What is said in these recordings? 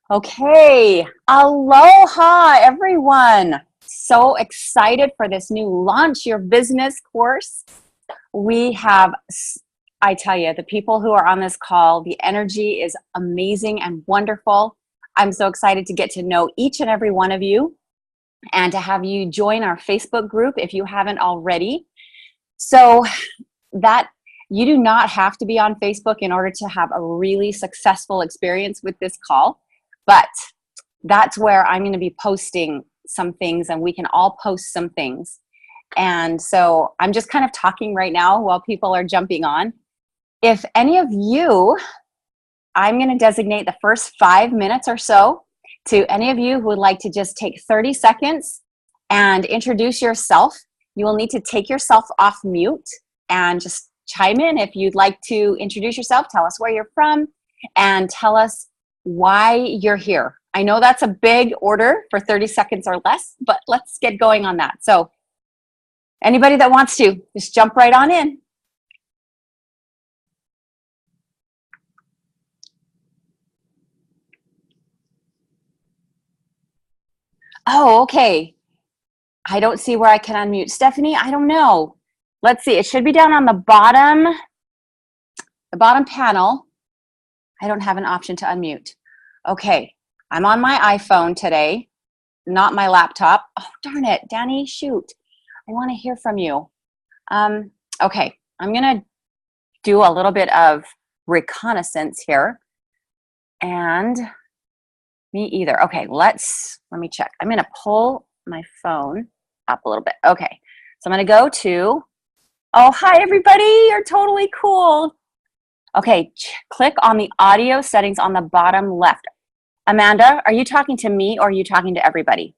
Okay, aloha everyone. So excited for this new Launch Your Business course. We have, I tell you, the people who are on this call, the energy is amazing and wonderful. I'm so excited to get to know each and every one of you and to have you join our Facebook group if you haven't already. So that you do not have to be on Facebook in order to have a really successful experience with this call. But that's where I'm going to be posting some things and we can all post some things. And so I'm just kind of talking right now while people are jumping on. If any of you, I'm going to designate the first 5 minutes or so to any of you who would like to just take 30 seconds and introduce yourself. You will need to take yourself off mute and just chime in if you'd like to introduce yourself, tell us where you're from, and tell us why you're here. I know that's a big order for 30 seconds or less, but let's get going on that. So anybody that wants to, just jump right on in. Oh, okay. I don't see where I can unmute. Stephanie, I don't know. Let's see. It should be down on the bottom panel. I don't have an option to unmute. Okay. I'm on my iPhone today, not my laptop. Oh, darn it, Danny, shoot. I want to hear from you. Okay, I'm going to do a little bit of reconnaissance here. And me either. Okay, let me check. I'm going to pull my phone up a little bit. Okay, so I'm going to go to, oh, hi, everybody. You're totally cool. Okay, click on the audio settings on the bottom left. Amanda, are you talking to me or are you talking to everybody?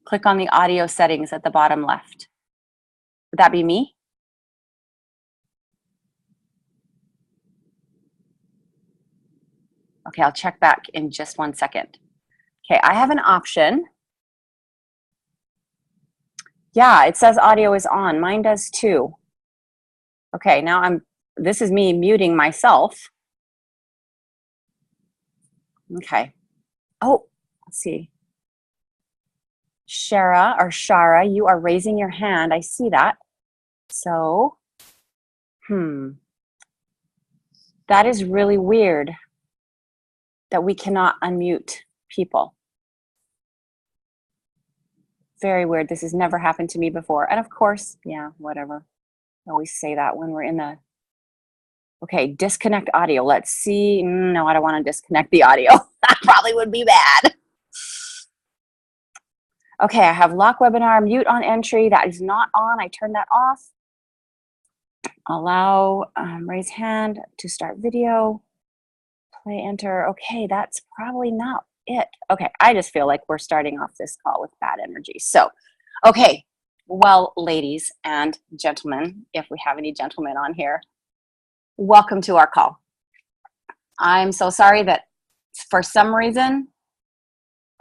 Click on the audio settings at the bottom left. Would that be me? Okay, I'll check back in just 1 second. Okay, I have an option. Yeah, it says audio is on. Mine does too. Okay, now this is me muting myself. Okay. Oh, let's see. Shara, you are raising your hand. I see that. So, that is really weird that we cannot unmute people. Very weird. This has never happened to me before. And of course, yeah, whatever. I always say that when we're in the, okay, disconnect audio. Let's see. No, I don't want to disconnect the audio. That probably would be bad. Okay, I have lock webinar, mute on entry. That is not on. I turned that off. Allow raise hand to start video. Play enter. Okay, that's probably not it. Okay, I just feel like we're starting off this call with bad energy. So, okay, well, ladies and gentlemen, if we have any gentlemen on here, welcome to our call. I'm so sorry that for some reason,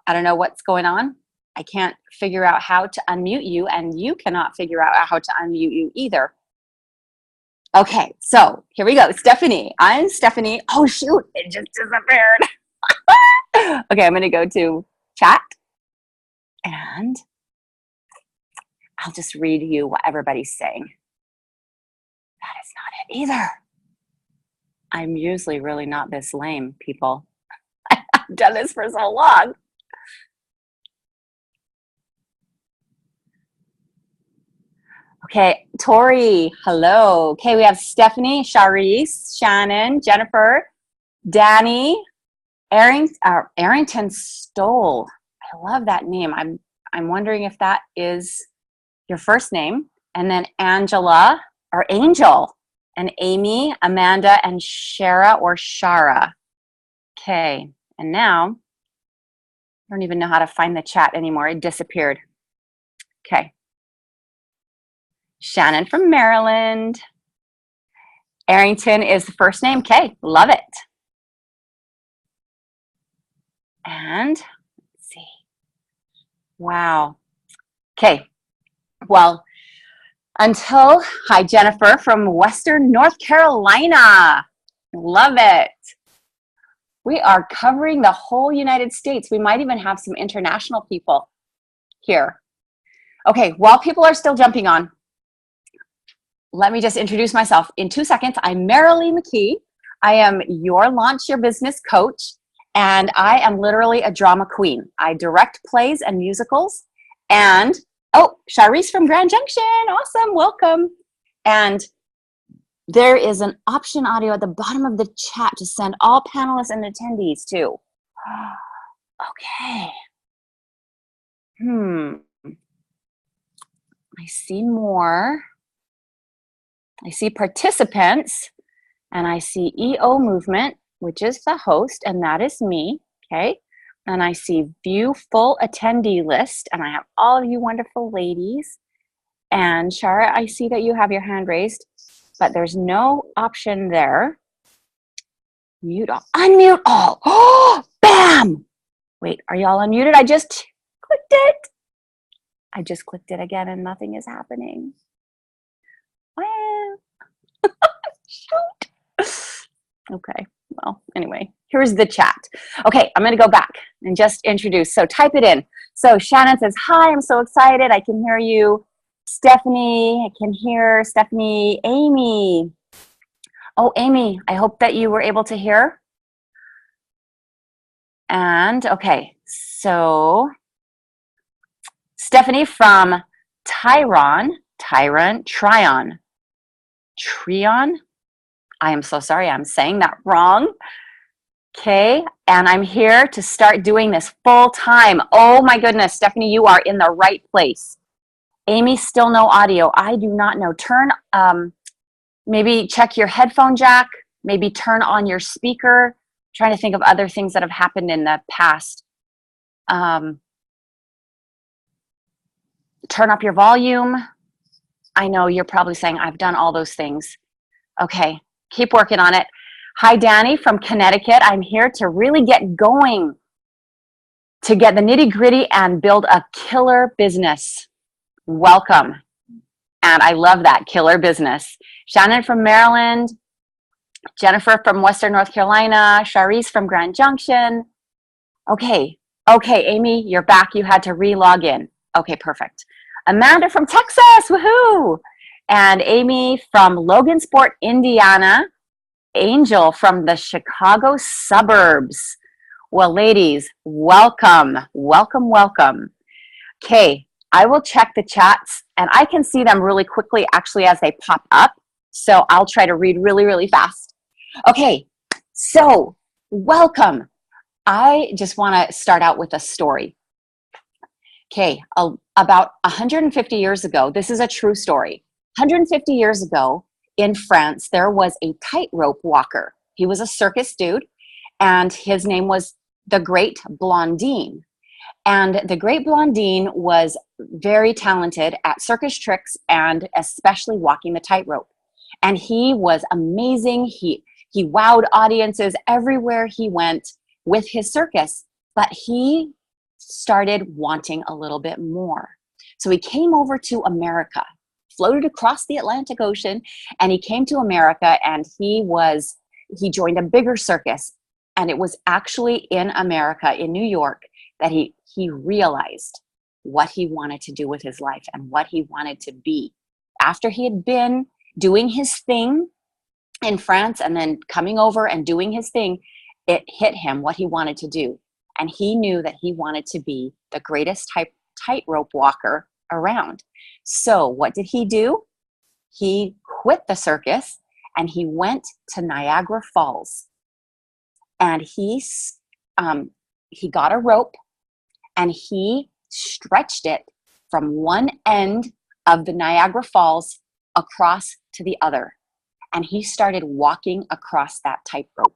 I don't know what's going on. I can't figure out how to unmute you, and you cannot figure out how to unmute you either. Okay, so here we go. Stephanie. I'm Stephanie. Oh, shoot. It just disappeared. Okay, I'm going to go to chat. And I'll just read you what everybody's saying. That is not it either. I'm usually really not this lame, people. I've done this for so long. Okay, Tori, hello. Okay, we have Stephanie, Charisse, Shannon, Jennifer, Danny, Arrington Stoll. I love that name. I'm wondering if that is your first name. And then Angela, or Angel, and Amy, Amanda, and Shara or Shara. Okay, and now, I don't even know how to find the chat anymore. It disappeared. Okay. Shannon from Maryland. Arrington is the first name. Okay, love it. And let's see. Wow. Okay. Well, hi, Jennifer from Western North Carolina. Love it. We are covering the whole United States. We might even have some international people here. Okay, while people are still jumping on, let me just introduce myself. In 2 seconds, I'm Merrilli McKee. I am your Launch Your Business coach, and I am literally a drama queen. I direct plays and musicals. And, oh, Charisse from Grand Junction, awesome, welcome. And there is an option audio at the bottom of the chat to send all panelists and attendees to. Okay. I see more. I see participants, and I see EO Movement, which is the host, and that is me, okay? And I see view full attendee list, and I have all of you wonderful ladies. And Shara, I see that you have your hand raised, but there's no option there. Mute all, unmute all. Oh, bam! Wait, are y'all unmuted? I just clicked it. I just clicked it again and nothing is happening. Shoot. Okay, well, anyway, here's the chat. Okay, I'm gonna go back and just introduce. So type it in. So Shannon says, hi, I'm so excited. I can hear you. Stephanie, I can hear Stephanie. Amy. Oh, Amy, I hope that you were able to hear. And okay, so Stephanie from Trion. I am so sorry, I'm saying that wrong. Okay, and I'm here to start doing this full time. Oh my goodness, Stephanie, you are in the right place. Amy, still no audio. I do not know. Turn, maybe check your headphone jack, maybe turn on your speaker. I'm trying to think of other things that have happened in the past. Turn up your volume. I know you're probably saying, I've done all those things. Okay, keep working on it. Hi, Danny from Connecticut. I'm here to really get going, to get the nitty gritty and build a killer business. Welcome. And I love that, killer business. Shannon from Maryland, Jennifer from Western North Carolina, Charisse from Grand Junction. Okay, Amy, you're back. You had to re-log in. Okay, perfect. Amanda from Texas, woohoo! And Amy from Logansport, Indiana. Angel from the Chicago suburbs. Well, ladies, welcome, welcome, welcome. Okay, I will check the chats, and I can see them really quickly actually as they pop up. So I'll try to read really, really fast. Okay, so welcome. I just want to start out with a story. Okay, about 150 years ago, this is a true story. 150 years ago in France, there was a tightrope walker. He was a circus dude, and his name was the Great Blondine. And the Great Blondine was very talented at circus tricks and especially walking the tightrope. And he was amazing. He wowed audiences everywhere he went with his circus, but he started wanting a little bit more. So he came over to America, floated across the Atlantic Ocean, and he came to America, and he joined a bigger circus. And it was actually in America, in New York, that he realized what he wanted to do with his life and what he wanted to be. After he had been doing his thing in France and then coming over and doing his thing, it hit him what he wanted to do. And he knew that he wanted to be the greatest tightrope walker around. So what did he do? He quit the circus and he went to Niagara Falls. And he got a rope and he stretched it from one end of the Niagara Falls across to the other. And he started walking across that tightrope.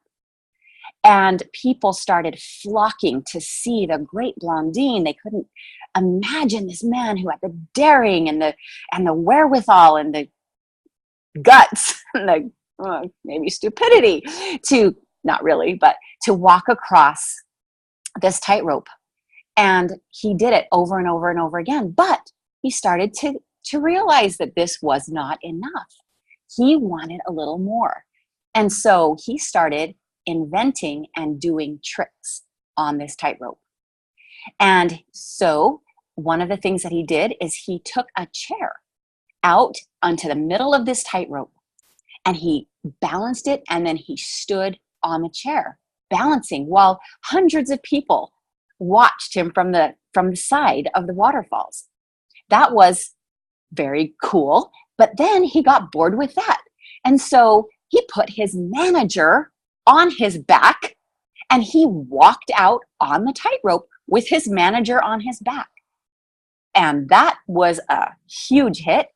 And people started flocking to see the Great Blondine. They couldn't imagine this man who had the daring and the wherewithal and the guts and the maybe stupidity to, not really, but to walk across this tightrope. And he did it over and over and over again. But he started to realize that this was not enough. He wanted a little more. And so he started inventing and doing tricks on this tightrope. And so one of the things that he did is he took a chair out onto the middle of this tightrope and he balanced it, and then he stood on the chair balancing while hundreds of people watched him from the side of the waterfalls. That was very cool. But then he got bored with that. And so he put his manager on his back and he walked out on the tightrope with his manager on his back. And that was a huge hit.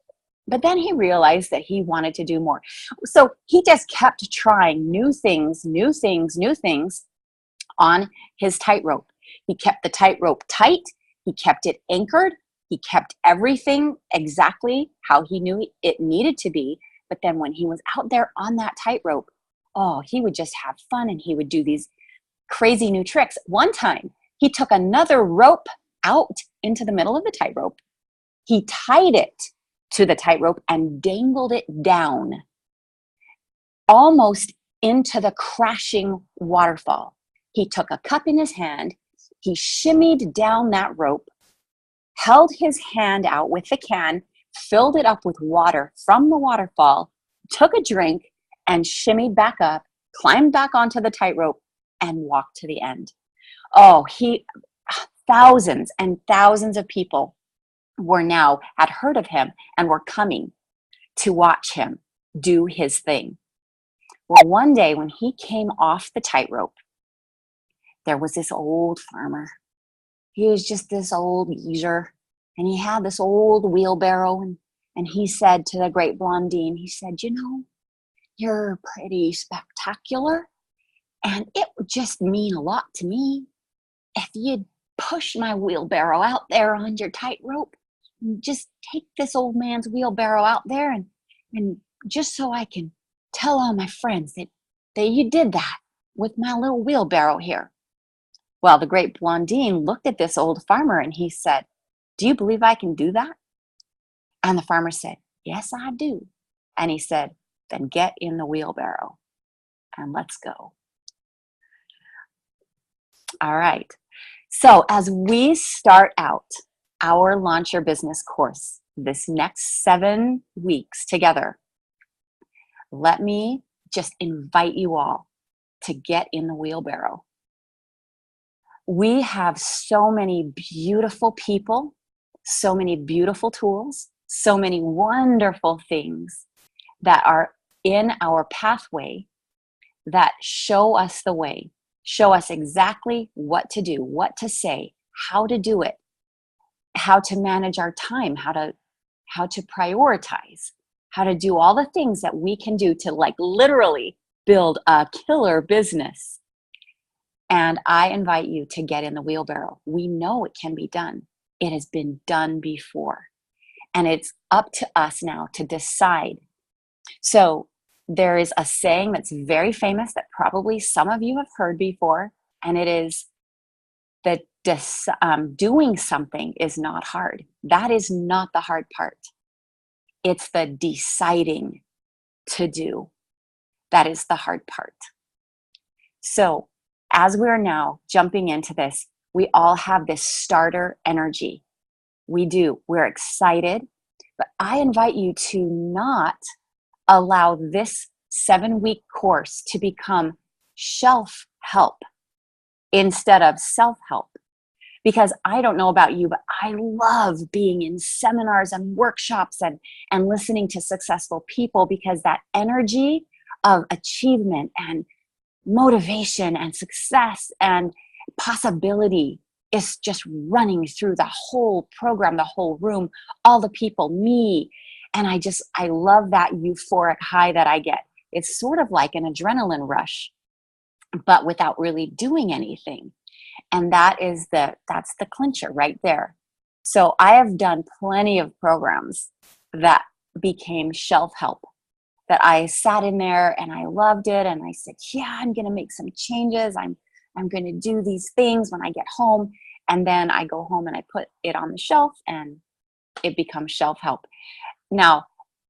But then he realized that he wanted to do more. So he just kept trying new things on his tightrope. He kept the tightrope tight. He kept it anchored. He kept everything exactly how he knew it needed to be. But then when he was out there on that tightrope, oh, he would just have fun and he would do these crazy new tricks. One time, he took another rope out into the middle of the tightrope. He tied it to the tightrope and dangled it down almost into the crashing waterfall. He took a cup in his hand. He shimmied down that rope, held his hand out with the can, filled it up with water from the waterfall, took a drink, and shimmied back up, climbed back onto the tightrope, and walked to the end. Oh, thousands and thousands of people had heard of him and were coming to watch him do his thing. Well, one day when he came off the tightrope, there was this old farmer. He was just this old geezer, and he had this old wheelbarrow, and he said to the great blondine, he said, you know, you're pretty spectacular, and it would just mean a lot to me if you'd push my wheelbarrow out there on your tightrope. Just take this old man's wheelbarrow out there and just so I can tell all my friends that you did that with my little wheelbarrow here. Well, the great blondine looked at this old farmer and he said, do you believe I can do that? And the farmer said, yes, I do. And he said, then get in the wheelbarrow and let's go. All right. So as we start out our Launch Your Business course this next 7 weeks together, let me just invite you all to get in the wheelbarrow. We have so many beautiful people, so many beautiful tools, so many wonderful things that are in our pathway that show us the way, show us exactly what to do, what to say, how to do it, how to manage our time, how to prioritize, how to do all the things that we can do to literally build a killer business. And I invite you to get in the wheelbarrow. We know it can be done. It has been done before. And it's up to us now to decide. So there is a saying that's very famous that probably some of you have heard before, and it is that doing something is not hard. That is not the hard part. It's the deciding to do. That is the hard part. So as we're now jumping into this, we all have this starter energy. We do. We're excited. But I invite you to not allow this 7-week course to become shelf help instead of self-help. Because I don't know about you, but I love being in seminars and workshops and listening to successful people, because that energy of achievement and motivation and success and possibility is just running through the whole program, the whole room, all the people, me. And I love that euphoric high that I get. It's sort of like an adrenaline rush, but without really doing anything. And that's the clincher right there. So I have done plenty of programs that became shelf help, that I sat in there and I loved it. And I said, yeah, I'm going to make some changes. I'm going to do these things when I get home. And then I go home and I put it on the shelf and it becomes shelf help. Now,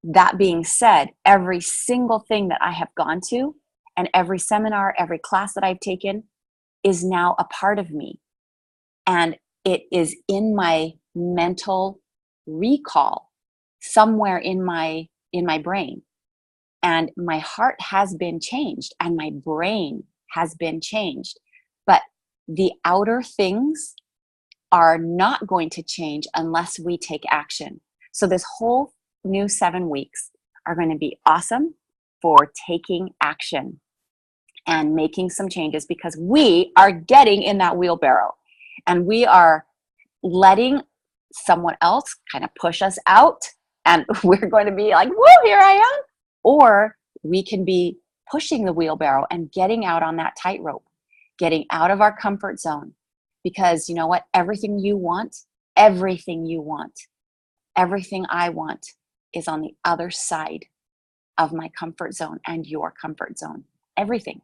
that being said, every single thing that I have gone to And every seminar, every class that I've taken is now a part of me. And it is in my mental recall somewhere in my brain. And my heart has been changed and my brain has been changed. But the outer things are not going to change unless we take action. So this whole new 7 weeks are going to be awesome for taking action and making some changes, because we are getting in that wheelbarrow and we are letting someone else kind of push us out, and we're going to be like, whoa, here I am. Or we can be pushing the wheelbarrow and getting out on that tightrope, getting out of our comfort zone. Because you know what? Everything you want, everything I want is on the other side of my comfort zone and your comfort zone. Everything.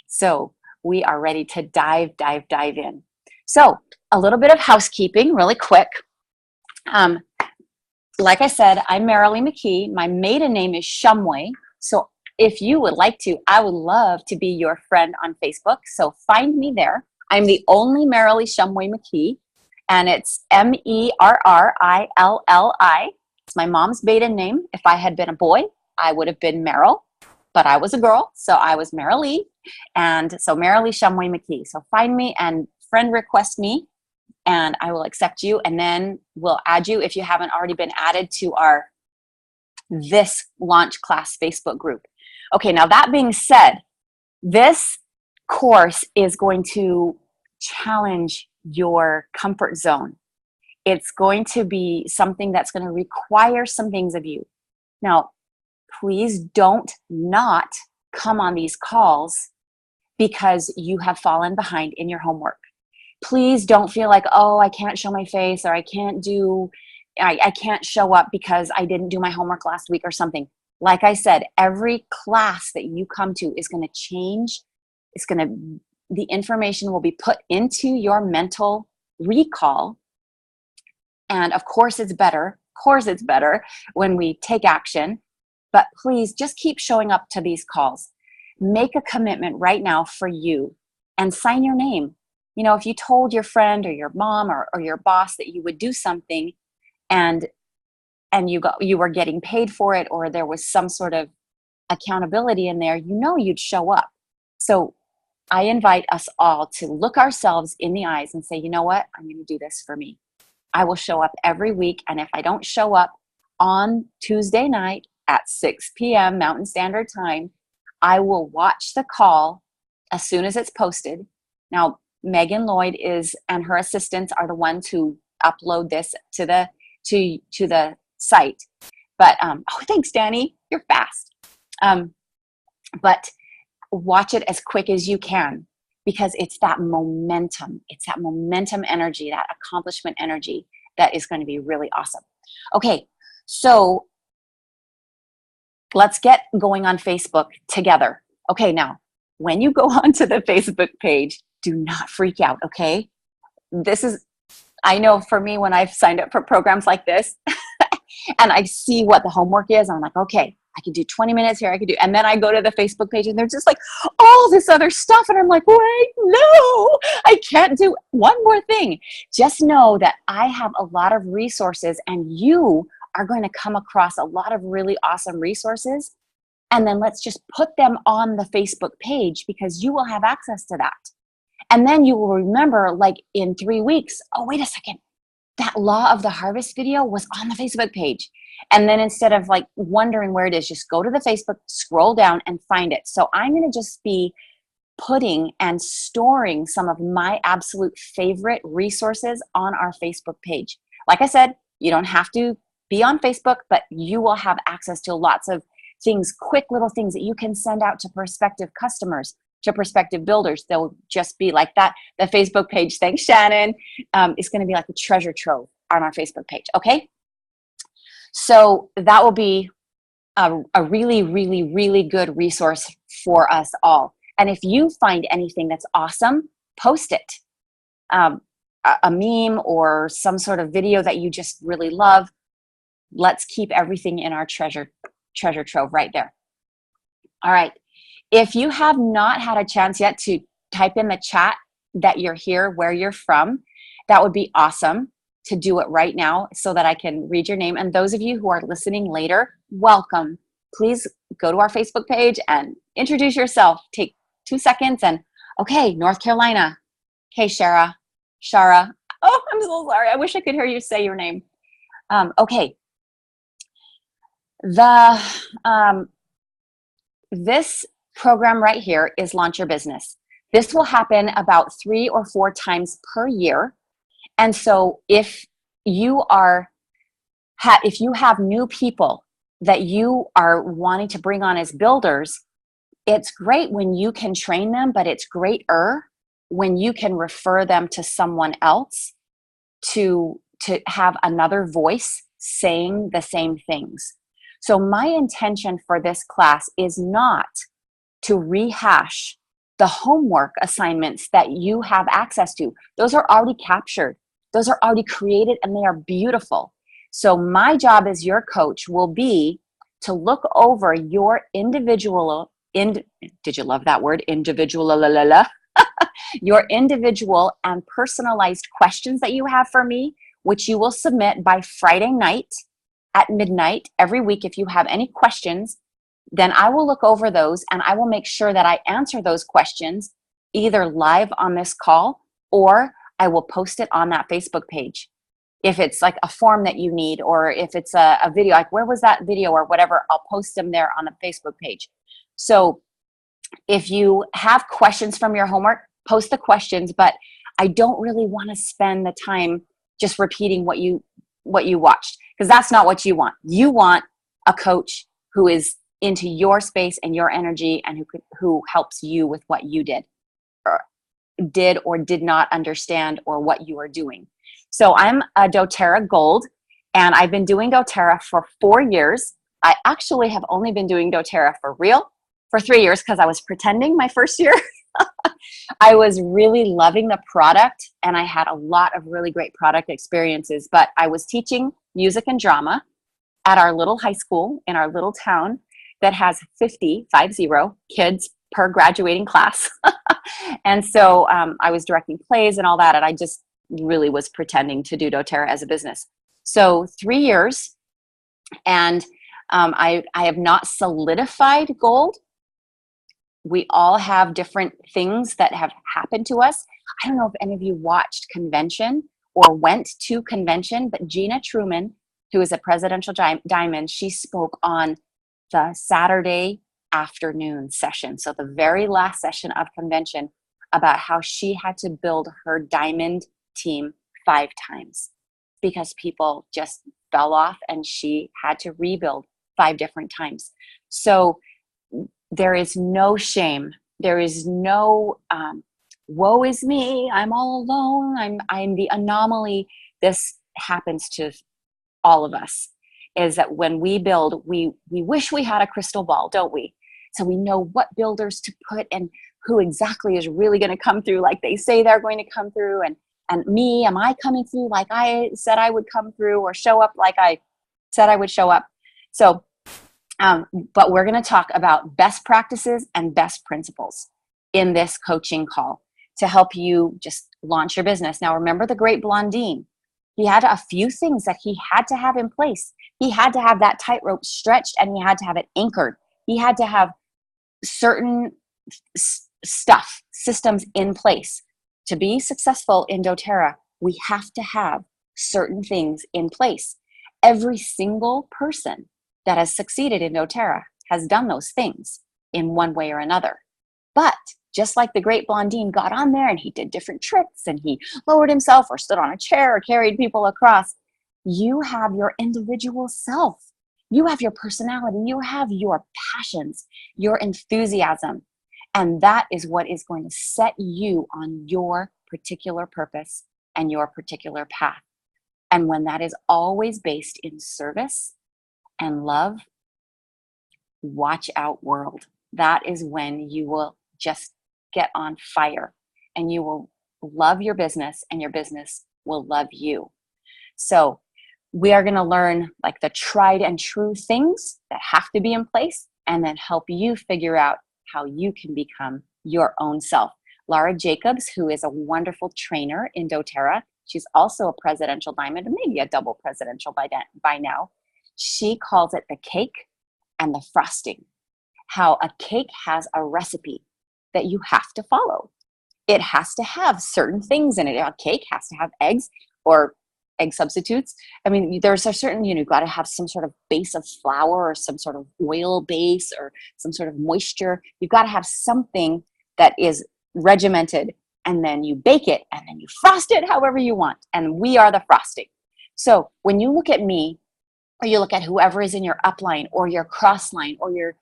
So we are ready to dive in. So a little bit of housekeeping really quick. Like I said, I'm Merrilli McKee. My maiden name is Shumway. So if you would like to, I would love to be your friend on Facebook. So find me there. I'm the only Merrilli Shumway McKee, and it's Merrilli. It's my mom's maiden name. If I had been a boy, I would have been Merrill, but I was a girl, so I was Merrilli. And so Merrilli Shumway McKee. So find me and friend request me, and I will accept you, and then we'll add you if you haven't already been added to our This Launch Class Facebook group. Okay, now that being said, this course is going to challenge your comfort zone. It's going to be something that's going to require some things of you. Now, please don't not come on these calls because you have fallen behind in your homework. Please don't feel like, oh, I can't show my face, or I can't show up because I didn't do my homework last week or something. Like I said, every class that you come to is going to change. The information will be put into your mental recall. And of course it's better when we take action. But please just keep showing up to these calls. Make a commitment right now for you and sign your name. You know, if you told your friend or your mom or your boss that you would do something and you were getting paid for it, or there was some sort of accountability in there, you know you'd show up. So I invite us all to look ourselves in the eyes and say, you know what? I'm going to do this for me. I will show up every week. And if I don't show up on Tuesday night at 6 p.m. Mountain Standard Time, I will watch the call as soon as it's posted. Now, Megan Lloyd and her assistants are the ones who upload this to the site. But oh, thanks, Danny. You're fast. But watch it as quick as you can, because it's that momentum. It's that momentum energy, that accomplishment energy that is going to be really awesome. Okay, so let's get going on Facebook together. Okay, now, when you go onto the Facebook page, do not freak out, okay? I know for me, when I've signed up for programs like this and I see what the homework is, I'm like, okay, I can do 20 minutes here, and then I go to the Facebook page and they're just like all this other stuff. And I'm like, wait, no, I can't do one more thing. Just know that I have a lot of resources, and you are going to come across a lot of really awesome resources. And then let's just put them on the Facebook page, because you will have access to that. And then you will remember, like in 3 weeks, oh, wait a second, that Law of the Harvest video was on the Facebook page. And then instead of like wondering where it is, just go to the Facebook, scroll down and find it. So I'm going to just be putting and storing some of my absolute favorite resources on our Facebook page. Like I said, you don't have to be on Facebook, but you will have access to lots of things, quick little things that you can send out to prospective customers, to prospective builders. They'll just be like that. The Facebook page, thanks Shannon, is going to be like a treasure trove on our Facebook page. Okay. So that will be a really, really, really good resource for us all. And if you find anything that's awesome, post it. A meme or some sort of video that you just really love. Let's keep everything in our treasure trove right there. All right. If you have not had a chance yet to type in the chat that you're here, where you're from, that would be awesome to do it right now so that I can read your name. And those of you who are listening later, welcome. Please go to our Facebook page and introduce yourself. Take 2 seconds and, okay, North Carolina. Okay, Shara. Oh, I'm so sorry. I wish I could hear you say your name. Okay. This program right here is Launch Your Business. This will happen about 3 or 4 times per year. And so if you have new people that you are wanting to bring on as builders, it's great when you can train them, but it's greater when you can refer them to someone else to have another voice saying the same things. So my intention for this class is not to rehash the homework assignments that you have access to. Those are already captured. Those are already created and they are beautiful. So my job as your coach will be to look over your individual, did you love that word? Individual, your individual and personalized questions that you have for me, which you will submit by Friday night at midnight every week. If you have any questions, then I will look over those and I will make sure that I answer those questions either live on this call or I will post it on that Facebook page. If it's like a form that you need, or if it's a video, like where was that video or whatever, I'll post them there on the Facebook page. So if you have questions from your homework, post the questions, but I don't really want to spend the time just repeating what you watched, because that's not what you want. You want a coach who is into your space and your energy and who helps you with what you did or did not understand or what you are doing. So I'm a doTERRA Gold, and I've been doing doTERRA for 4 years. I actually have only been doing doTERRA for real for 3 years because I was pretending my first year. I was really loving the product and I had a lot of really great product experiences, but I was teaching music and drama at our little high school in our little town that has 50 kids per graduating class. And so I was directing plays and all that, and I just really was pretending to do doTERRA as a business. So 3 years, and I have not solidified gold. We all have different things that have happened to us. I don't know if any of you watched Convention or went to Convention, but Gina Truman, who is a presidential diamond, she spoke on the Saturday afternoon session. So the very last session of Convention, about how she had to build her diamond team 5 times because people just fell off and she had to rebuild 5 different times. So there is no shame. There is no woe is me. I'm all alone. I'm the anomaly. This happens to all of us. Is that when we build, we wish we had a crystal ball, don't we? So we know what builders to put and who exactly is really going to come through like they say they're going to come through. And me, am I coming through like I said I would come through, or show up like I said I would show up? So, but we're going to talk about best practices and best principles in this coaching call to help you just launch your business. Now, remember the great Blondine. He had a few things that he had to have in place. He had to have that tightrope stretched and he had to have it anchored. He had to have certain systems in place. To be successful in doTERRA, we have to have certain things in place. Every single person that has succeeded in doTERRA has done those things in one way or another. But just like the great Blondine got on there and he did different tricks and he lowered himself or stood on a chair or carried people across, you have your individual self. You have your personality. You have your passions, your enthusiasm. And that is what is going to set you on your particular purpose and your particular path. And when that is always based in service and love, watch out, world. That is when you will just get on fire and you will love your business and your business will love you. So we are going to learn like the tried and true things that have to be in place and then help you figure out how you can become your own self. Laura Jacobs, who is a wonderful trainer in doTERRA, she's also a presidential diamond, and maybe a double presidential by now. She calls it the cake and the frosting. How a cake has a recipe that you have to follow. It has to have certain things in it. A cake has to have eggs or egg substitutes. I mean, there's a certain, you've got to have some sort of base of flour or some sort of oil base or some sort of moisture. You've got to have something that is regimented, and then you bake it and then you frost it however you want. And we are the frosting. So when you look at me, or you look at whoever is in your upline or your crossline or your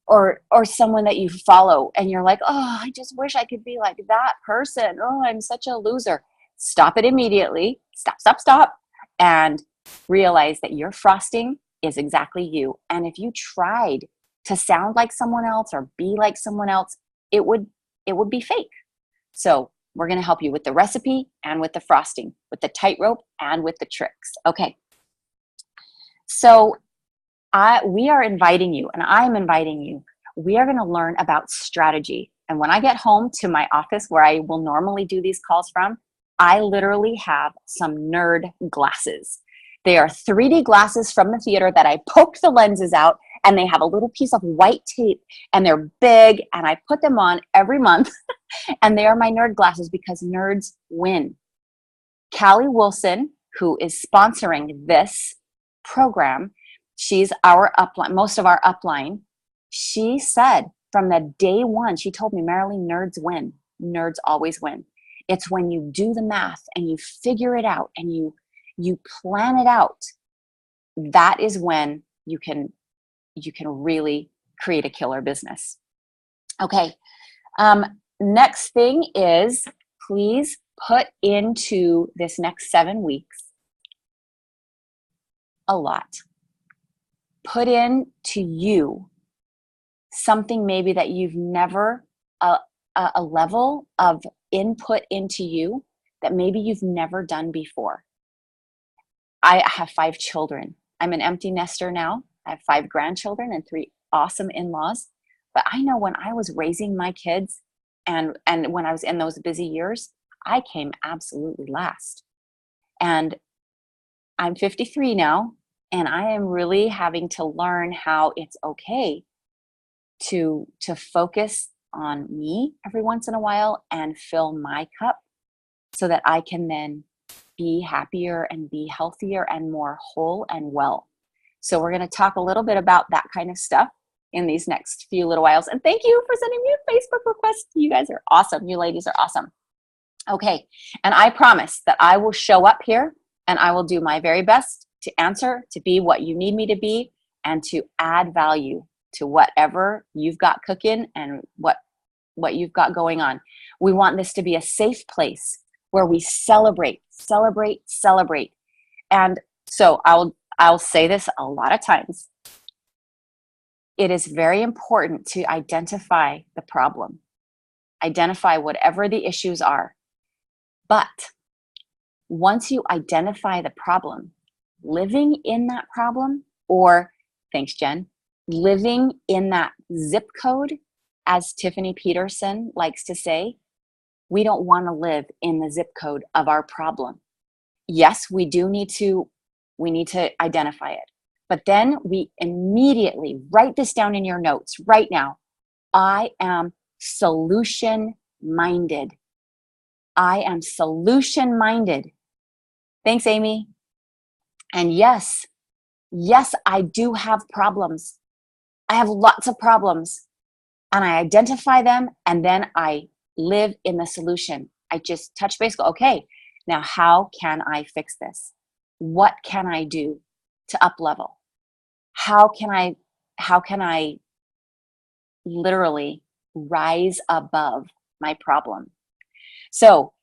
or someone that you follow, and you're like, oh, I just wish I could be like that person. Oh, I'm such a loser. Stop it immediately. Stop. And realize that your frosting is exactly you. And if you tried to sound like someone else or be like someone else, it would be fake. So we're going to help you with the recipe and with the frosting, with the tightrope and with the tricks. Okay. So we are inviting you, and I'm inviting you. We are going to learn about strategy. And when I get home to my office where I will normally do these calls from, I literally have some nerd glasses. They are 3D glasses from the theater that I poked the lenses out, and they have a little piece of white tape, and they're big, and I put them on every month. And they are my nerd glasses because nerds win. Callie Wilson, who is sponsoring this program, she's our upline, most of our upline. She said from the day one, she told me, Merrilli, nerds win. Nerds always win. It's when you do the math and you figure it out and you plan it out, that is when you can really create a killer business. Okay. Next thing is, please put into this next 7 weeks a lot. Put in to you something maybe that you've never, a level of input into you that maybe you've never done before. I have 5 children. I'm an empty nester now. I have 5 grandchildren and 3 awesome in-laws. But I know when I was raising my kids and when I was in those busy years, I came absolutely last. And I'm 53 now, and I am really having to learn how it's okay to focus on me every once in a while and fill my cup so that I can then be happier and be healthier and more whole and well. So we're going to talk a little bit about that kind of stuff in these next few little whiles. And thank you for sending me a Facebook request. You guys are awesome. You ladies are awesome. Okay. And I promise that I will show up here and I will do my very best to answer, to be what you need me to be, and to add value to whatever you've got cooking and what you've got going on. We want this to be a safe place where we celebrate. And so I'll say this a lot of times. It is very important to identify the problem, identify whatever the issues are. But once you identify the problem, living in that problem, or thanks, Jen, living in that zip code, as Tiffany Peterson likes to say, we don't want to live in the zip code of our problem. Yes, we need to identify it. But then we immediately write this down in your notes right now. I am solution minded. I am solution minded. Thanks, Amy. And yes, I do have problems. I have lots of problems, and I identify them, and then I live in the solution. I just touch base, go, okay, now how can I fix this? What can I do to up level? How can I literally rise above my problem? So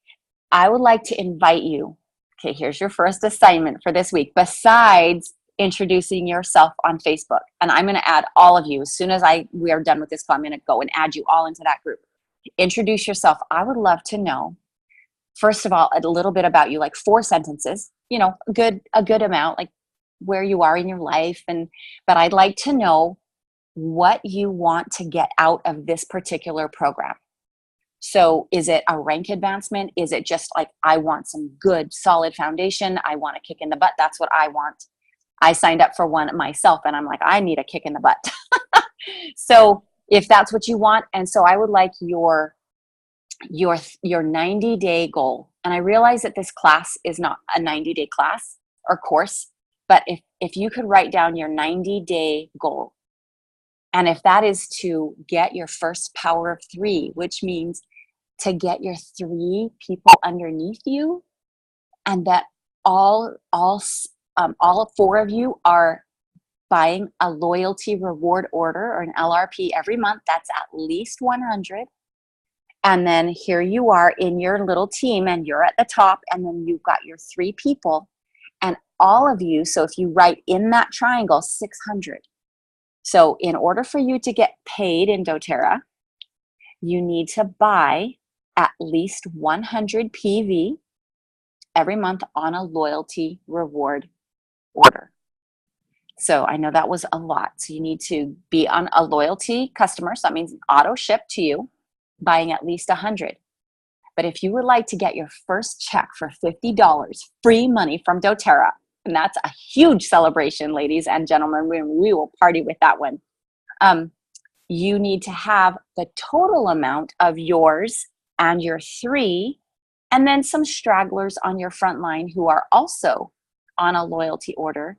I would like to invite you. Okay, here's your first assignment for this week. Besides introducing yourself on Facebook, and I'm going to add all of you as soon as we are done with this call. I'm going to go and add you all into that group. Introduce yourself. I would love to know, first of all, a little bit about you, like 4 sentences. A good amount, like where you are in your life, but I'd like to know what you want to get out of this particular program. So is it a rank advancement? Is it just like, I want some good, solid foundation? I want a kick in the butt. That's what I want. I signed up for one myself and I'm like, I need a kick in the butt. So if that's what you want, and so I would like your 90-day goal. And I realize that this class is not a 90-day class or course, but if you could write down your 90-day goal, and if that is to get your first power of 3, which means to get your 3 people underneath you, and that all 4 of you are buying a loyalty reward order or an LRP every month, that's at least 100. And then here you are in your little team and you're at the top, and then you've got your 3 people and all of you. So if you write in that triangle, 600. So in order for you to get paid in doTERRA, you need to buy at least 100 PV every month on a loyalty reward order. So I know that was a lot. So you need to be on a loyalty customer. So that means auto ship to you, buying at least 100. But if you would like to get your first check for $50, free money from doTERRA, and that's a huge celebration, ladies and gentlemen, we will party with that one. You need to have the total amount of yours and your 3, and then some stragglers on your front line who are also on a loyalty order.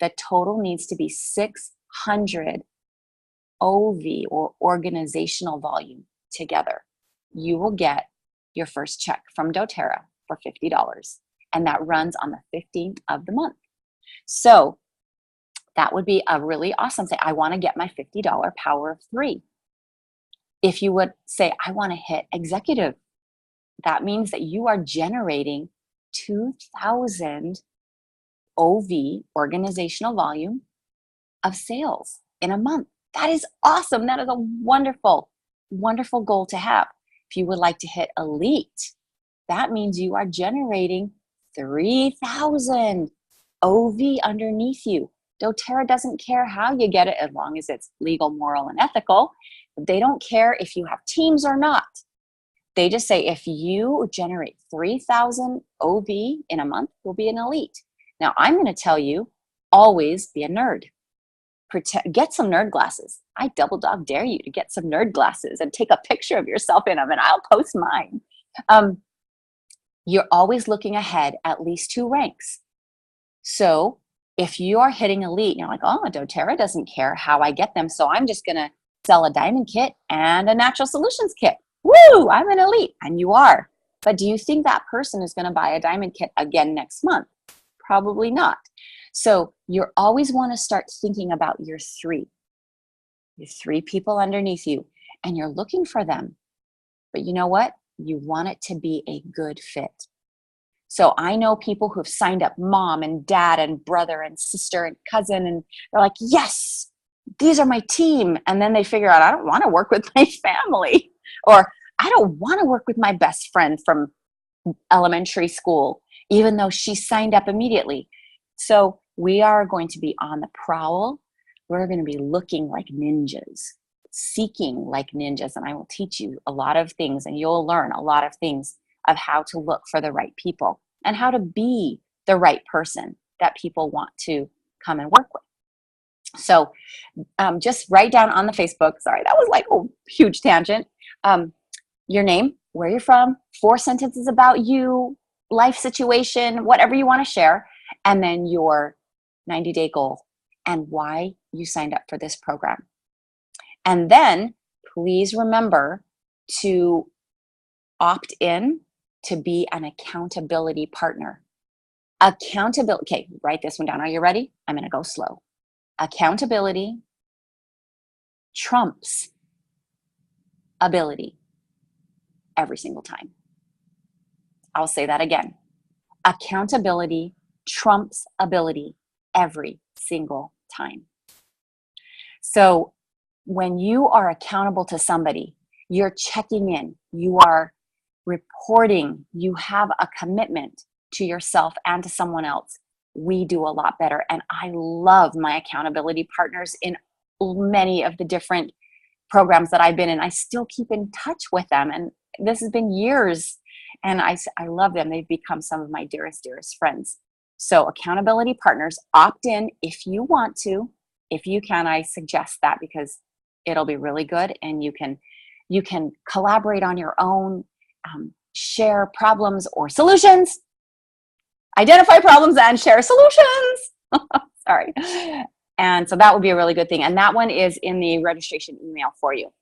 The total needs to be 600 OV or organizational volume together. You will get your first check from doTERRA for $50, and that runs on the 15th of the month. So that would be a really awesome thing. I want to get my $50 power of 3. If you would say, I want to hit executive, that means that you are generating 2,000 OV, organizational volume, of sales in a month. That is awesome. That is a wonderful, wonderful goal to have. If you would like to hit elite, that means you are generating 3,000 OV underneath you. doTERRA doesn't care how you get it as long as it's legal, moral, and ethical. They don't care if you have teams or not. They just say if you generate 3,000 OV in a month, you'll be an elite. Now, I'm going to tell you, always be a nerd. Get some nerd glasses. I double dog dare you to get some nerd glasses and take a picture of yourself in them, and I'll post mine. You're always looking ahead at least 2 ranks. So if you are hitting elite, you're like, oh, doTERRA doesn't care how I get them, so I'm just going to sell a diamond kit and a natural solutions kit. Woo, I'm an elite. And you are. But do you think that person is going to buy a diamond kit again next month? Probably not. So you always want to start thinking about your 3 people underneath you, and you're looking for them. But you know what? You want it to be a good fit. So I know people who've signed up mom and dad and brother and sister and cousin, and they're like, yes, these are my team. And then they figure out, I don't want to work with my family, or I don't want to work with my best friend from elementary school, even though she signed up immediately. So we are going to be on the prowl. We're going to be looking like ninjas, seeking like ninjas. And I will teach you a lot of things, and you'll learn a lot of things of how to look for the right people and how to be the right person that people want to come and work with. So just write down on the Facebook, sorry, that was like a huge tangent, your name, where you're from, 4 sentences about you, life situation, whatever you want to share, and then your 90-day goal and why you signed up for this program. And then please remember to opt in to be an accountability partner. Accountability, okay, write this one down. Are you ready? I'm going to go slow. Accountability trumps ability every single time. I'll say that again. Accountability trumps ability every single time. So when you are accountable to somebody, you're checking in, you are reporting, you have a commitment to yourself and to someone else. We do a lot better. And I love my accountability partners in many of the different programs that I've been in. I still keep in touch with them. And this has been years. And I love them. They've become some of my dearest, dearest friends. So accountability partners, opt in if you want to. If you can, I suggest that because it'll be really good. And you can collaborate on your own, share problems or solutions, identify problems and share solutions. Sorry. And so that would be a really good thing. And that one is in the registration email for you.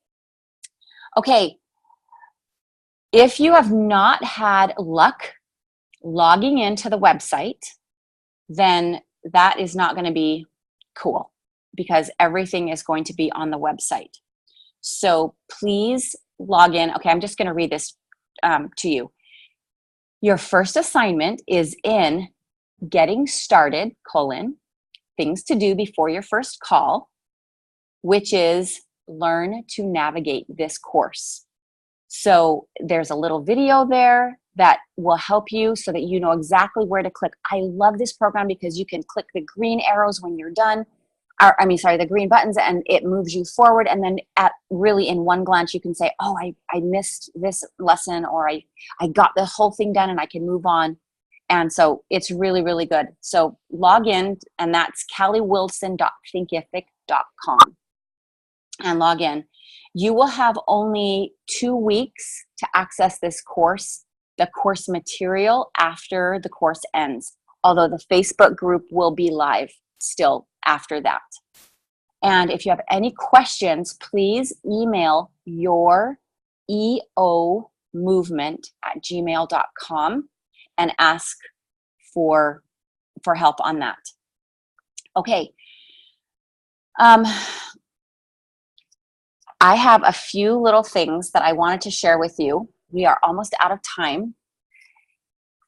Okay. If you have not had luck logging into the website, then that is not going to be cool because everything is going to be on the website. So please log in. Okay, I'm just going to read this to you. Your first assignment is in getting started, things to do before your first call, which is learn to navigate this course. So there's a little video there that will help you so that you know exactly where to click. I love this program because you can click the green arrows when you're done. The green buttons, and it moves you forward. And then really in one glance, you can say, oh, I missed this lesson, or I got the whole thing done and I can move on. And so it's really, really good. So log in, and that's calliewilson.thinkific.com, and log in. You will have only 2 weeks to access this course, the course material, after the course ends, although the Facebook group will be live still after that. And if you have any questions, please email your eomovement@gmail.com and ask for help on that. Okay. I have a few little things that I wanted to share with you. We are almost out of time.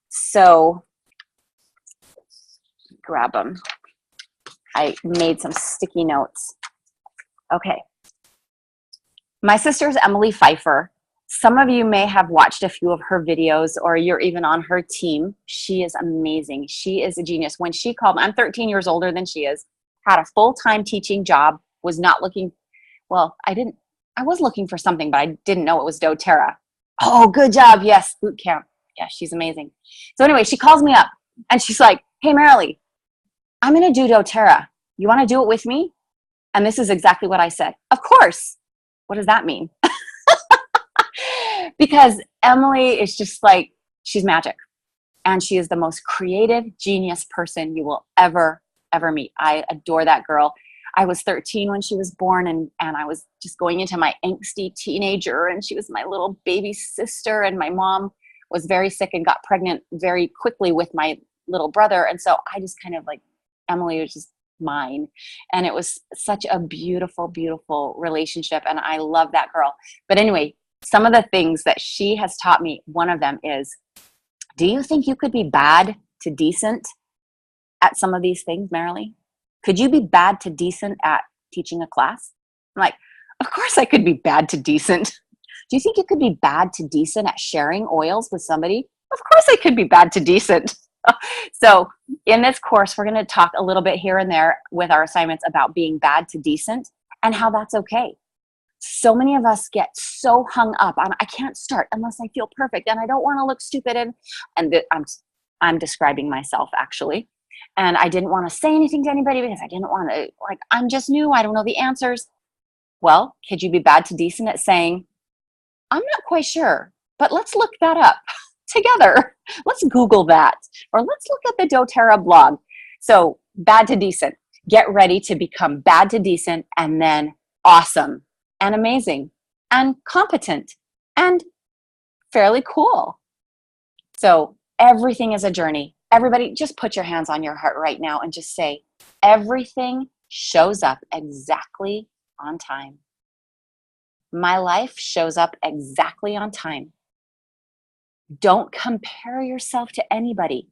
So grab them. I made some sticky notes. Okay. My sister's Emily Pfeiffer. Some of you may have watched a few of her videos, or you're even on her team. She is amazing. She is a genius. When she called, I'm 13 years older than she is, had a full-time teaching job, was not looking, well, I was looking for something, but I didn't know it was doTERRA. Oh, good job. Yes, boot camp. Yeah, she's amazing. So anyway, she calls me up and she's like, hey, Merrilli, I'm going to do doTERRA. You want to do it with me? And this is exactly what I said. Of course. What does that mean? Because Emily is just like, she's magic. And she is the most creative, genius person you will ever, ever meet. I adore that girl. I was 13 when she was born, and I was just going into my angsty teenager, and she was my little baby sister, and my mom was very sick and got pregnant very quickly with my little brother. And so I just kind of like, Emily was just mine. And it was such a beautiful, beautiful relationship. And I love that girl. But anyway, some of the things that she has taught me, one of them is, do you think you could be bad to decent at some of these things, Merrilli? Could you be bad to decent at teaching a class? I'm like, of course I could be bad to decent. Do you think you could be bad to decent at sharing oils with somebody? Of course I could be bad to decent. So in this course, we're going to talk a little bit here and there with our assignments about being bad to decent and how that's okay. So many of us get so hung up on, I can't start unless I feel perfect, and I don't want to look stupid. And I'm describing myself actually. And I didn't want to say anything to anybody because I didn't want to, like, I'm just new. I don't know the answers. Well, could you be bad to decent at saying, I'm not quite sure, but let's look that up together. Let's Google that, or let's look at the doTERRA blog. So bad to decent, get ready to become bad to decent, and then awesome and amazing and competent and fairly cool. So everything is a journey. Everybody, just put your hands on your heart right now and just say, everything shows up exactly on time. My life shows up exactly on time. Don't compare yourself to anybody.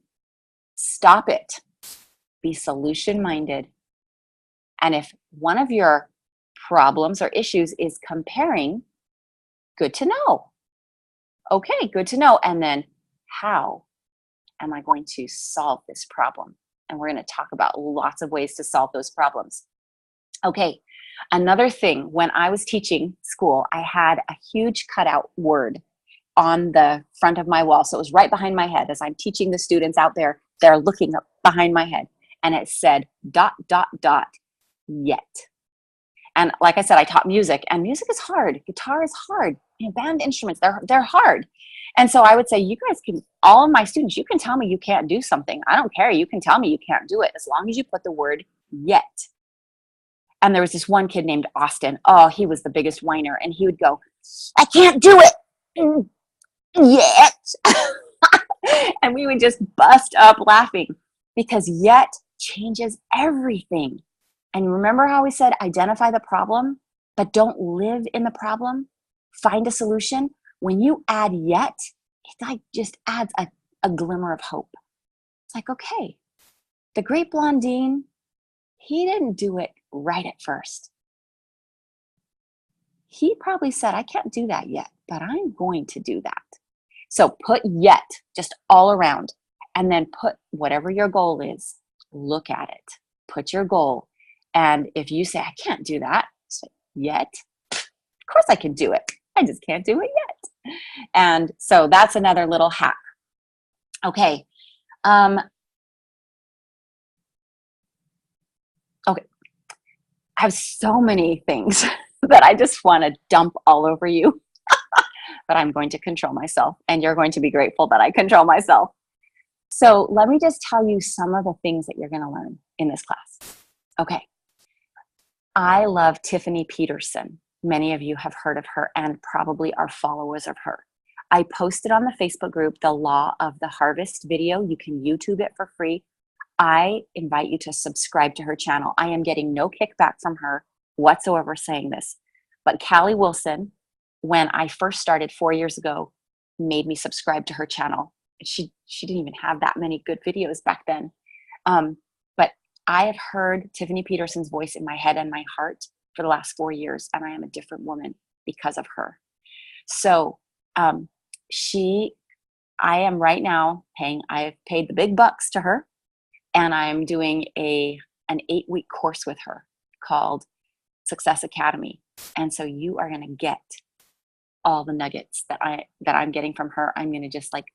Stop it. Be solution-minded. And if one of your problems or issues is comparing, good to know. Okay, good to know. And then how am I going to solve this problem? And we're going to talk about lots of ways to solve those problems. Okay, Another thing, when I was teaching school, I had a huge cutout word on the front of my wall. So it was right behind my head as I'm teaching the students out there. They're looking up behind my head. And it said, ... yet. And like I said, I taught music, and music is hard. Guitar is hard. Band instruments, they're hard. And so I would say, you guys can, all of my students, you can tell me you can't do something. I don't care. You can tell me you can't do it as long as you put the word yet. And there was this one kid named Austin. Oh, he was the biggest whiner. And he would go, I can't do it yet. And we would just bust up laughing because yet changes everything. And remember how we said, identify the problem, but don't live in the problem. Find a solution. When you add yet, it like just adds a glimmer of hope. It's like, okay, the great Blondine, he didn't do it right at first. He probably said, I can't do that yet, but I'm going to do that. So put yet just all around, and then put whatever your goal is, look at it, put your goal. And if you say, I can't do that, say, yet, of course I can do it. I just can't do it yet. And so that's another little hack. Okay. Okay. I have so many things that I just want to dump all over you, but I'm going to control myself, and you're going to be grateful that I control myself. So let me just tell you some of the things that you're going to learn in this class. Okay. I love Tiffany Peterson. Many of you have heard of her and probably are followers of her. I posted on the Facebook group the Law of the Harvest video. You can YouTube it for free. I invite you to subscribe to her channel. I am getting no kickback from her whatsoever saying this. But Callie Wilson, when I first started 4 years ago, made me subscribe to her channel. She didn't even have that many good videos back then. But I have heard Tiffany Peterson's voice in my head and my heart for the last 4 years, and I am a different woman because of her. So I am right now I've paid the big bucks to her, and I'm doing an 8-week course with her called Success Academy. And so you are going to get all the nuggets that I'm getting from her. I'm going to just like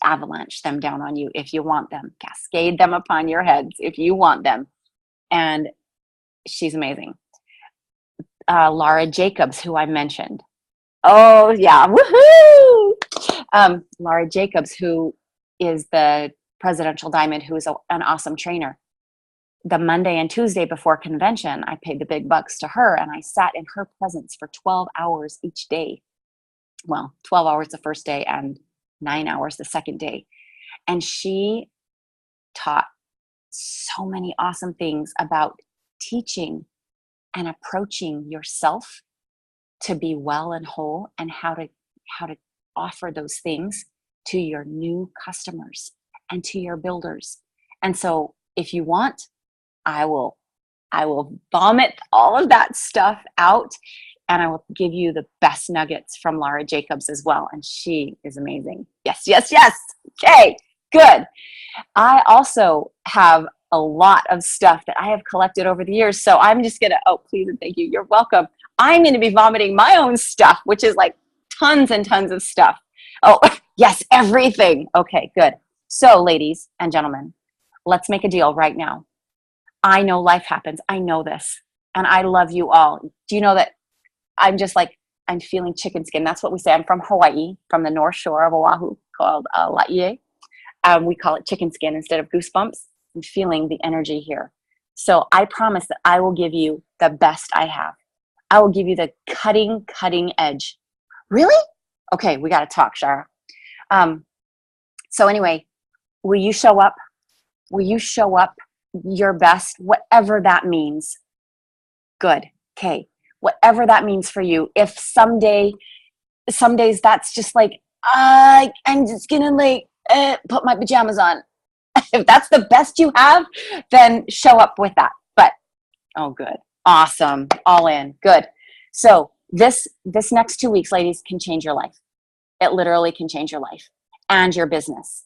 avalanche them down on you if you want them, cascade them upon your heads if you want them. And she's amazing. Laura Jacobs, who I mentioned. Oh yeah, woohoo! Laura Jacobs, who is the Presidential Diamond, who is an awesome trainer. The Monday and Tuesday before convention, I paid the big bucks to her, and I sat in her presence for 12 hours each day. Well, 12 hours the first day and 9 hours the second day. And she taught so many awesome things about teaching and approaching yourself to be well and whole, and how to offer those things to your new customers and to your builders. And so if you want, I will vomit all of that stuff out, and I will give you the best nuggets from Laura Jacobs as well. And she is amazing. Yes, yes, yes. Okay, good. I also have a lot of stuff that I have collected over the years. So I'm just going to, oh, please and thank you. You're welcome. I'm going to be vomiting my own stuff, which is like tons and tons of stuff. Oh, yes, everything. Okay, good. So ladies and gentlemen, let's make a deal right now. I know life happens. I know this. And I love you all. Do you know that I'm just like, I'm feeling chicken skin. That's what we say. I'm from Hawaii, from the North Shore of Oahu, called Laie. We call it chicken skin instead of goosebumps. I'm feeling the energy here. So I promise that I will give you the best I have. I will give you the cutting edge. Really? Okay, we got to talk, Shara. So anyway, will you show up? Will you show up your best, whatever that means? Good. Okay. Whatever that means for you. If some days that's just like, I'm just gonna like put my pajamas on. If that's the best you have, then show up with that. But oh, good, awesome, all in, good. So this next 2 weeks, ladies, can change your life. It literally can change your life and your business.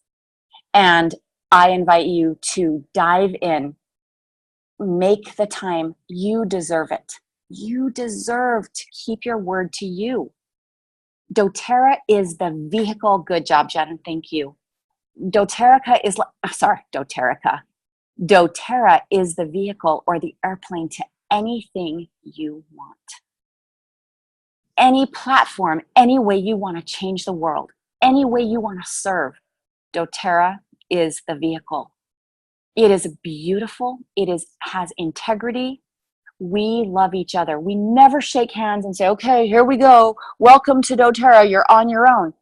And I invite you to dive in Make the time. You deserve it. You deserve to keep your word to you. doTERRA is the vehicle. Good job, Jen. Thank you. doTERRA is, sorry, doTERRA. doTERRA is the vehicle or the airplane to anything you want. Any platform, any way you want to change the world, any way you want to serve, doTERRA is the vehicle. It is beautiful. Has integrity. We love each other. We never shake hands and say, okay, here we go. Welcome to doTERRA. You're on your own.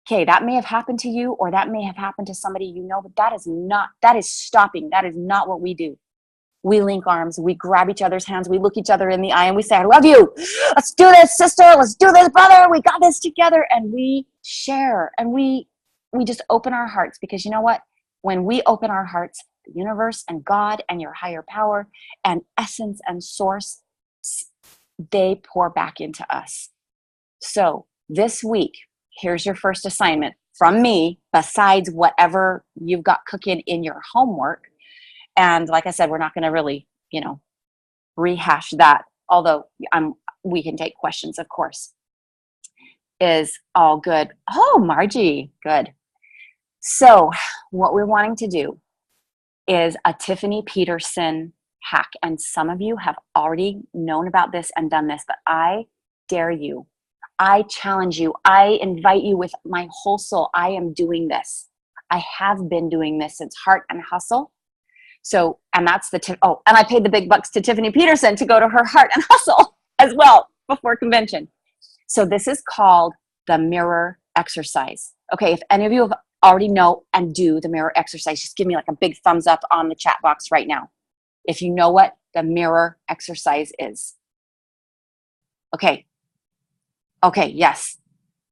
Okay, that may have happened to you or that may have happened to somebody you know, but that is stopping. That is not what we do. We link arms, we grab each other's hands, we look each other in the eye and we say, I love you. Let's do this, sister. Let's do this, brother. We got this together. And we share and we just open our hearts, because you know what? When we open our hearts, the universe and God and your higher power and essence and source, they pour back into us. So this week, here's your first assignment from me, besides whatever you've got cooking in your homework. And like I said, we're not going to really, rehash that, although we can take questions, of course. Is all good. Oh, Margie, good. So what we're wanting to do is a Tiffany Peterson hack. And some of you have already known about this and done this, but I dare you. I challenge you. I invite you with my whole soul. I am doing this. I have been doing this since Heart and Hustle. So, and that's and I paid the big bucks to Tiffany Peterson to go to her Heart and Hustle as well before convention. So this is called the mirror exercise. Okay, if any of you have already know and do the mirror exercise, just give me like a big thumbs up on the chat box right now if you know what the mirror exercise is. Okay, yes,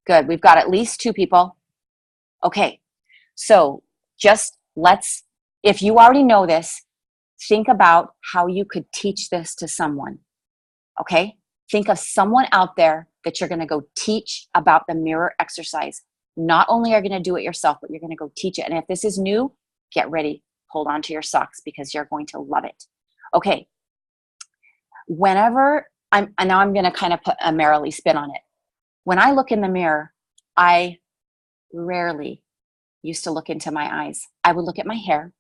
good. We've got at least 2 people. Okay, so just if you already know this, think about how you could teach this to someone. Okay? Think of someone out there that you're going to go teach about the mirror exercise. Not only are you going to do it yourself, but you're going to go teach it. And if this is new, get ready. Hold on to your socks because you're going to love it. Okay. Now I'm going to kind of put a Merrilli spin on it. When I look in the mirror, I rarely used to look into my eyes. I would look at my hair.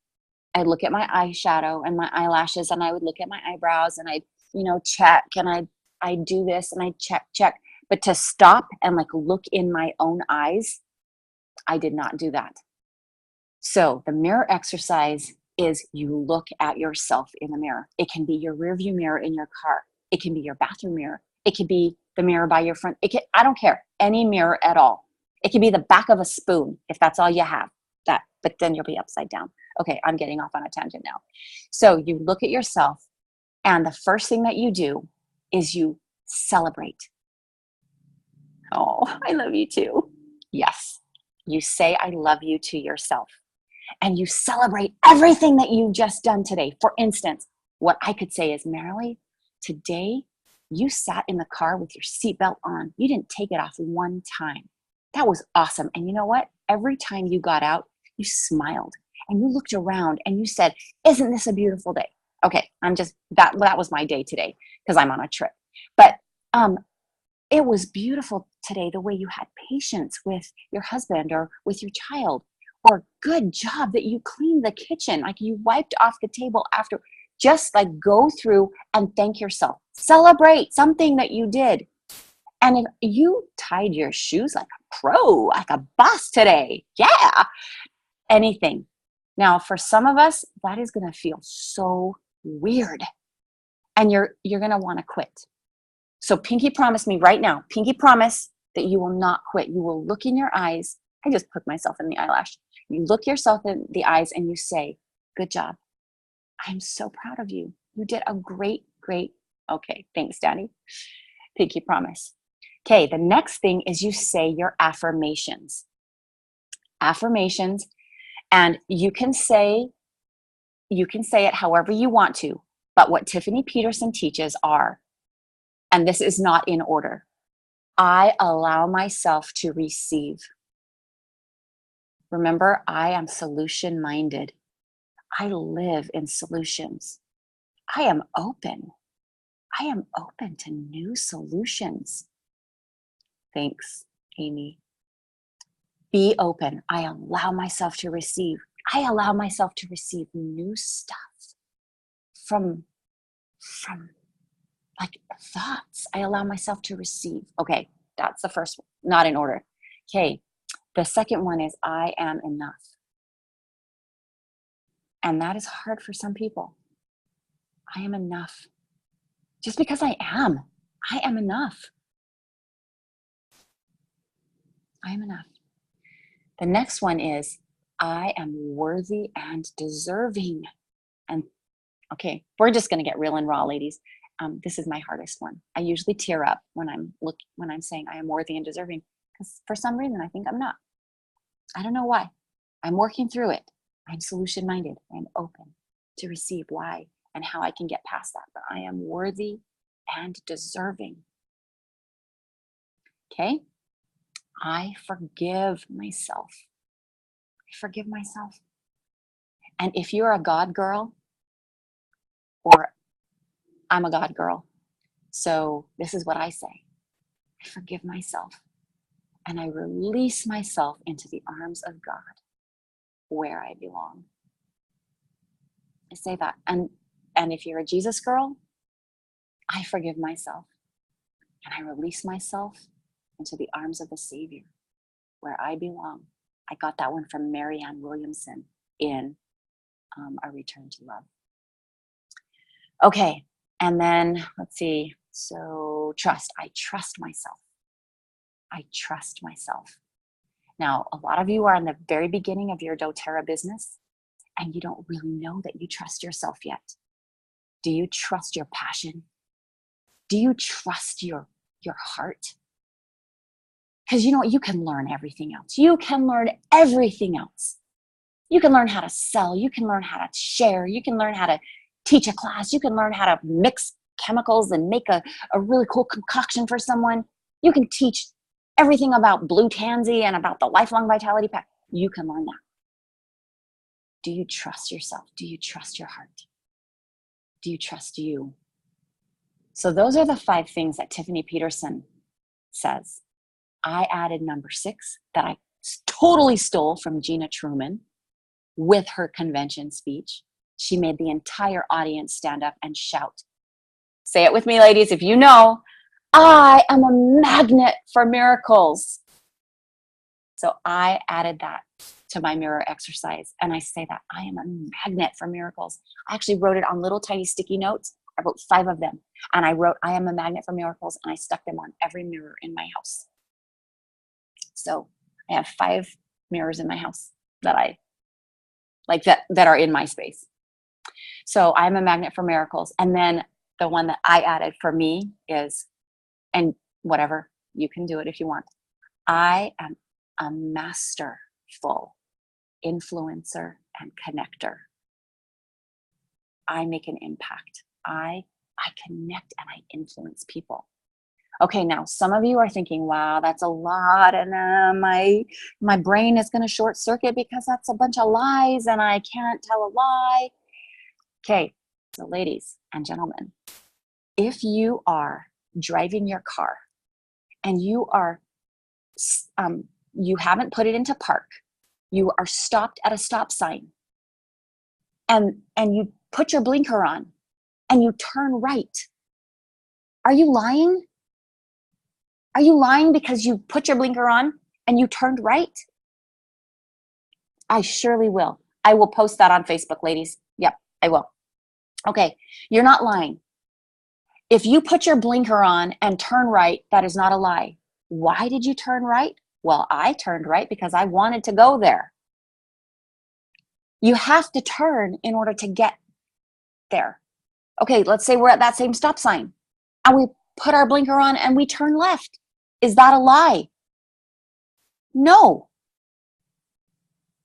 I'd look at my eyeshadow and my eyelashes, and I would look at my eyebrows, and I'd, check, and I'd do this, and I'd check. But to stop and look in my own eyes, I did not do that. So the mirror exercise is you look at yourself in the mirror. It can be your rearview mirror in your car. It can be your bathroom mirror. It could be the mirror by your front. I don't care. Any mirror at all. It could be the back of a spoon if that's all you have. But then you'll be upside down. Okay, I'm getting off on a tangent now. So you look at yourself, and the first thing that you do is you celebrate. Oh, I love you too. Yes, you say I love you to yourself, and you celebrate everything that you've just done today. For instance, what I could say is, Merrilli, today you sat in the car with your seatbelt on. You didn't take it off one time. That was awesome. And you know what? Every time you got out, you smiled and you looked around and you said, isn't this a beautiful day? Okay, that was my day today because I'm on a trip. But it was beautiful today, the way you had patience with your husband or with your child, or good job that you cleaned the kitchen, like you wiped off the table after. Just go through and thank yourself. Celebrate something that you did. And if you tied your shoes like a pro, like a boss today, yeah, anything. Now, for some of us, that is going to feel so weird, and you're going to want to quit. So pinky promise me right now, pinky promise that you will not quit. You will look in your eyes. I just put myself in the eyelash. You look yourself in the eyes and you say, good job. I'm so proud of you. You did a great. Okay, thanks, Danny. Pinky promise. Okay, the next thing is you say your affirmations. Affirmations, and you can say it however you want to, but what Tiffany Peterson teaches are, and this is not in order, I allow myself to receive. Remember, I am solution-minded. I live in solutions. I am open. I am open to new solutions. Thanks, Amy. Be open. I allow myself to receive. I allow myself to receive new stuff from like thoughts. I allow myself to receive. Okay, that's the first one, not in order. Okay, the second one is I am enough. And that is hard for some people. I am enough. Just because I am enough. I am enough. The next one is I am worthy and deserving. And okay, we're just going to get real and raw, ladies. This is my hardest one. I usually tear up when I'm saying I am worthy and deserving, because for some reason I think I'm not. I don't know why. I'm working through it. I'm solution minded. I'm open to receive why and how I can get past that. But I am worthy and deserving. Okay? I forgive myself. I forgive myself. And if you're a God girl, or I'm a God girl, so this is what I say. I forgive myself. And I release myself into the arms of God, where I belong. I say that. And if you're a Jesus girl, I forgive myself. And I release myself into the arms of the Savior, where I belong. I got that one from Marianne Williamson in A Return to Love. Okay, and then let's see. So trust. I trust myself. I trust myself. Now, a lot of you are in the very beginning of your doTERRA business, and you don't really know that you trust yourself yet. Do you trust your passion? Do you trust your heart? Because you know what? You can learn everything else. You can learn everything else. You can learn how to sell. You can learn how to share. You can learn how to teach a class. You can learn how to mix chemicals and make a really cool concoction for someone. You can teach everything about Blue Tansy and about the Lifelong Vitality Pack. You can learn that. Do you trust yourself? Do you trust your heart? Do you trust you? So those are the 5 things that Tiffany Peterson says. I added number 6 that I totally stole from Gina Truman with her convention speech. She made the entire audience stand up and shout. Say it with me, ladies, if you know, I am a magnet for miracles. So I added that to my mirror exercise. And I say that I am a magnet for miracles. I actually wrote it on little tiny sticky notes. I wrote 5 of them. And I wrote, I am a magnet for miracles. And I stuck them on every mirror in my house. So I have 5 mirrors in my house that I like that are in my space. So I'm a magnet for miracles. And then the one that I added for me is, and whatever, you can do it if you want. I am a masterful influencer and connector. I make an impact. I connect and I influence people. Okay, now some of you are thinking, wow, that's a lot, and my brain is going to short circuit because that's a bunch of lies and I can't tell a lie. Okay, so ladies and gentlemen, if you are driving your car and you are you haven't put it into park, you are stopped at a stop sign, and you put your blinker on and you turn right, are you lying? Are you lying because you put your blinker on and you turned right? I surely will. I will post that on Facebook, ladies. Yep, I will. Okay, you're not lying. If you put your blinker on and turn right, that is not a lie. Why did you turn right? Well, I turned right because I wanted to go there. You have to turn in order to get there. Okay, let's say we're at that same stop sign and we put our blinker on and we turn left. Is that a lie? No.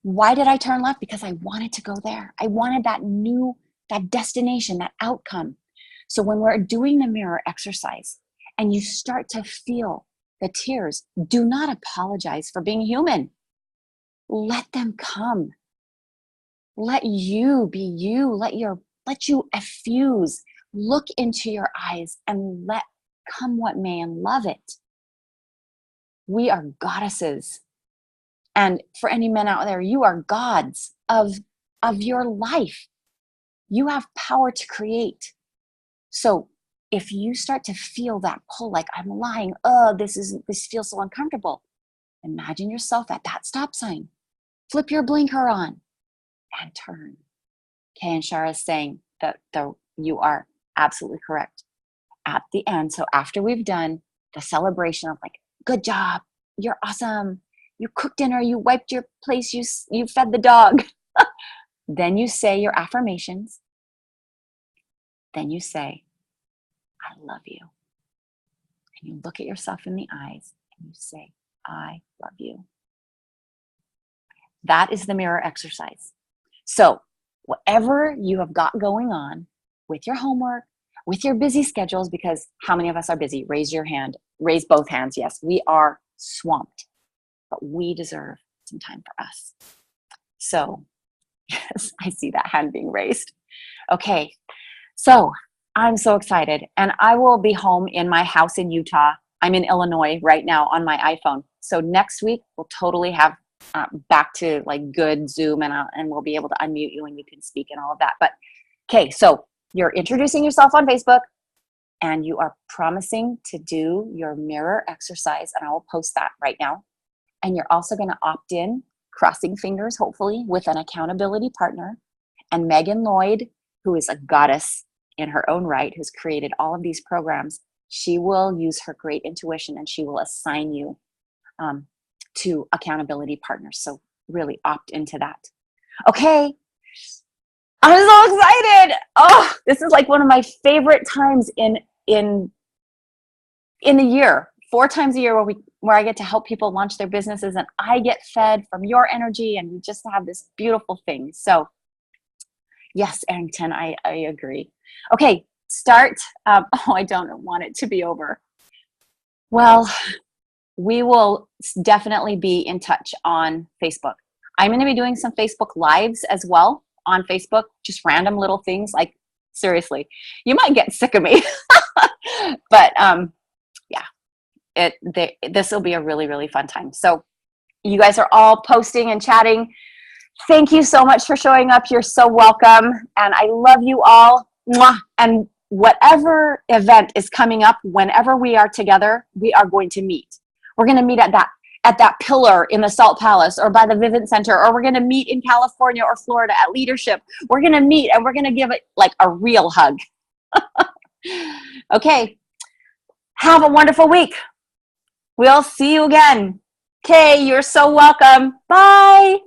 Why did I turn left? Because I wanted to go there. I wanted that destination, that outcome. So when we're doing the mirror exercise and you start to feel the tears, do not apologize for being human. Let them come. Let you be you. Let your let you effuse, look into your eyes and let come what may and love it. We are goddesses. And for any men out there, you are gods of your life. You have power to create. So if you start to feel that pull, like I'm lying, this feels so uncomfortable. Imagine yourself at that stop sign. Flip your blinker on and turn. Okay, and Shara is saying that you are absolutely correct. At the end, so after we've done the celebration of like, good job, you're awesome, you cooked dinner, you wiped your place, you fed the dog. Then you say your affirmations. Then you say, I love you. And you look at yourself in the eyes and you say, I love you. That is the mirror exercise. So whatever you have got going on with your homework, with your busy schedules, because how many of us are busy? Raise your hand. Raise both hands. Yes, we are swamped, but we deserve some time for us. So yes, I see that hand being raised. Okay, so I'm so excited, and I will be home in my house in Utah. I'm in Illinois right now on my iPhone. So next week we'll totally have back to like good Zoom, and we'll be able to unmute you and you can speak and all of that. But okay, so you're introducing yourself on Facebook and you are promising to do your mirror exercise, and I will post that right now. And you're also going to opt in, crossing fingers, hopefully, with an accountability partner. And Megan Lloyd, who is a goddess in her own right, who's created all of these programs, she will use her great intuition and she will assign you to accountability partners. So really opt into that. Okay. I'm so excited. Oh, this is like one of my favorite times in the year. 4 times a year where I get to help people launch their businesses, and I get fed from your energy, and we just have this beautiful thing. So yes, Arrington, I agree. Okay, start. I don't want it to be over. Well, we will definitely be in touch on Facebook. I'm going to be doing some Facebook Lives as well on Facebook, just random little things. Like, seriously, you might get sick of me. But yeah, this will be a really, really fun time. So you guys are all posting and chatting. Thank you so much for showing up. You're so welcome. And I love you all. Mwah. And whatever event is coming up, whenever we are together, we are going to meet. We're going to meet at that pillar in the Salt Palace or by the Vivint Center, or we're going to meet in California or Florida at Leadership. We're going to meet and we're going to give it like a real hug. Okay. Have a wonderful week. We'll see you again. Okay, you're so welcome. Bye.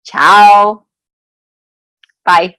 Ciao. Bye.